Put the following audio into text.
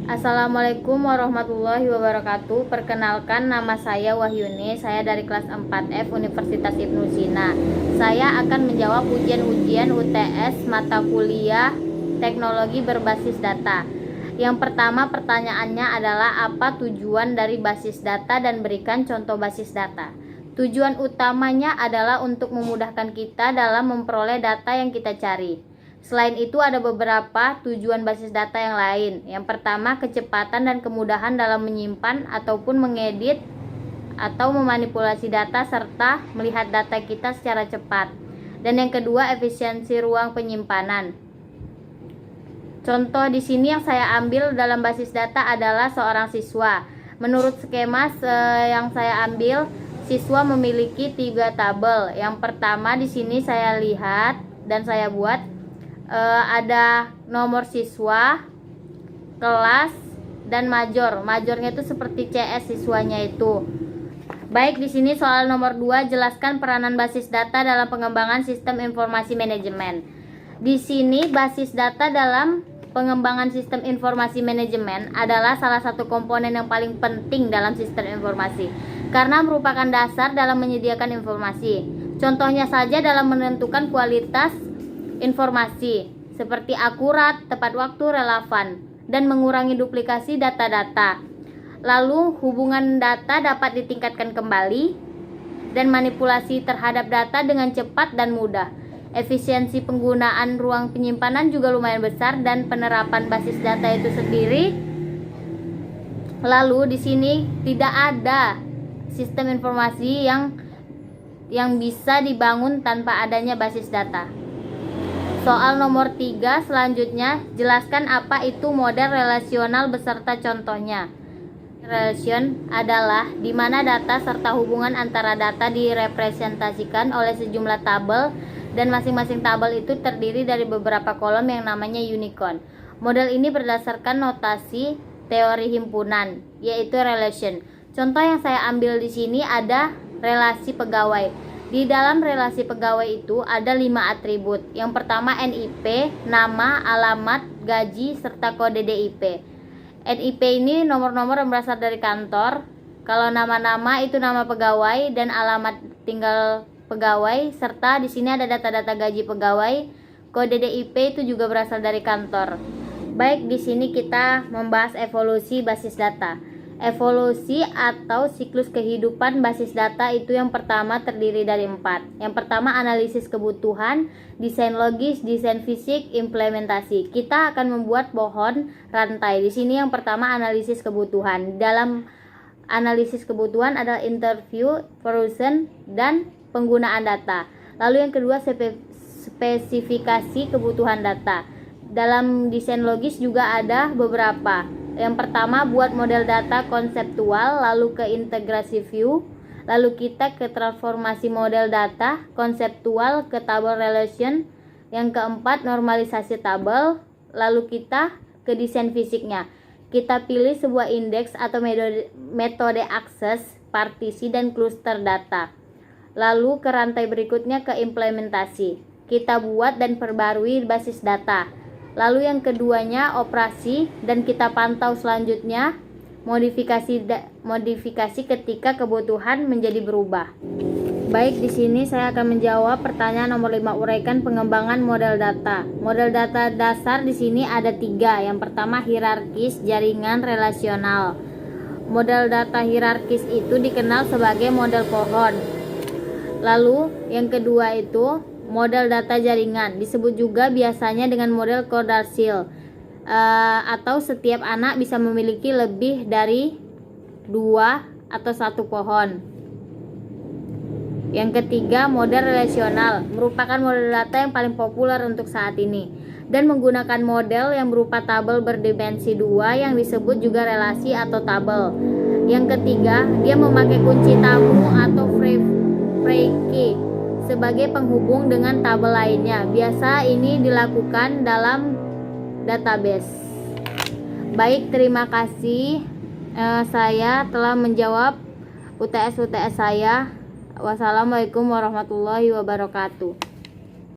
Assalamualaikum warahmatullahi wabarakatuh. Perkenalkan, nama saya Wahyuni. Saya dari kelas 4F Universitas Ibnu Sina. Saya akan menjawab ujian-ujian UTS mata kuliah Teknologi Berbasis Data. Yang pertama, pertanyaannya adalah apa tujuan dari basis data dan berikan contoh basis data. Tujuan utamanya adalah untuk memudahkan kita dalam memperoleh data yang kita cari. Selain itu, ada beberapa tujuan basis data yang lain. Yang pertama, kecepatan dan kemudahan dalam menyimpan ataupun mengedit atau memanipulasi data serta melihat data kita secara cepat. Dan yang kedua, efisiensi ruang penyimpanan. Contoh di sini yang saya ambil dalam basis data adalah seorang siswa. Menurut skema yang saya ambil, siswa memiliki 3 tabel. Yang pertama di sini saya lihat dan saya buat ada nomor siswa, kelas, dan major. Majornya itu seperti CS siswanya itu. Baik, di sini soal nomor 2, jelaskan peranan basis data dalam pengembangan sistem informasi manajemen. Di sini basis data dalam pengembangan sistem informasi manajemen adalah salah satu komponen yang paling penting dalam sistem informasi karena merupakan dasar dalam menyediakan informasi. Contohnya saja dalam menentukan kualitas informasi seperti akurat, tepat waktu, relevan, dan mengurangi duplikasi data-data. Lalu hubungan data dapat ditingkatkan kembali dan manipulasi terhadap data dengan cepat dan mudah. Efisiensi penggunaan ruang penyimpanan juga lumayan besar dan penerapan basis data itu sendiri. Lalu di sini tidak ada sistem informasi yang bisa dibangun tanpa adanya basis data. Soal nomor 3 selanjutnya, jelaskan apa itu model relasional beserta contohnya. Relation adalah di mana data serta hubungan antara data direpresentasikan oleh sejumlah tabel dan masing-masing tabel itu terdiri dari beberapa kolom yang namanya unicorn. Model ini berdasarkan notasi teori himpunan, yaitu relation. Contoh yang saya ambil di sini ada relasi pegawai. Di dalam relasi pegawai itu ada 5 atribut. Yang pertama NIP, nama, alamat, gaji, serta kode DIP. NIP ini nomor-nomor yang berasal dari kantor. Kalau nama-nama itu nama pegawai dan alamat tinggal pegawai, serta di sini ada data-data gaji pegawai. Kode DIP itu juga berasal dari kantor. Baik, di sini kita membahas evolusi basis data. Evolusi atau siklus kehidupan basis data itu yang pertama terdiri dari 4. Yang pertama analisis kebutuhan, desain logis, desain fisik, implementasi. Kita akan membuat pohon rantai. Di sini yang pertama analisis kebutuhan. Dalam analisis kebutuhan adalah interview, person, dan penggunaan data. Lalu yang kedua spesifikasi kebutuhan data. Dalam desain logis juga ada beberapa. Yang pertama buat model data konseptual, lalu ke integrasi view, lalu kita ke transformasi model data konseptual ke tabel relation. Yang keempat normalisasi tabel, lalu kita ke desain fisiknya. Kita pilih sebuah indeks atau metode akses, partisi, dan cluster data. Lalu ke rantai berikutnya ke implementasi. Kita buat dan perbarui basis data. Lalu yang keduanya operasi dan kita pantau selanjutnya modifikasi ketika kebutuhan menjadi berubah. Baik, di sini saya akan menjawab pertanyaan nomor 5, uraikan pengembangan model data. Model data dasar di sini ada 3. Yang pertama hierarkis, jaringan, relasional. Model data hierarkis itu dikenal sebagai model pohon. Lalu yang kedua itu model data jaringan, disebut juga biasanya dengan model Codarsil, atau setiap anak bisa memiliki lebih dari 2 atau 1 pohon. Yang ketiga model relasional, merupakan model data yang paling populer untuk saat ini dan menggunakan model yang berupa tabel berdimensi 2 yang disebut juga relasi atau tabel. Yang ketiga, dia memakai kunci tamu atau free key sebagai penghubung dengan tabel lainnya. Biasa ini dilakukan dalam database. Baik, terima kasih. Saya telah menjawab UTS saya. Wassalamualaikum warahmatullahi wabarakatuh.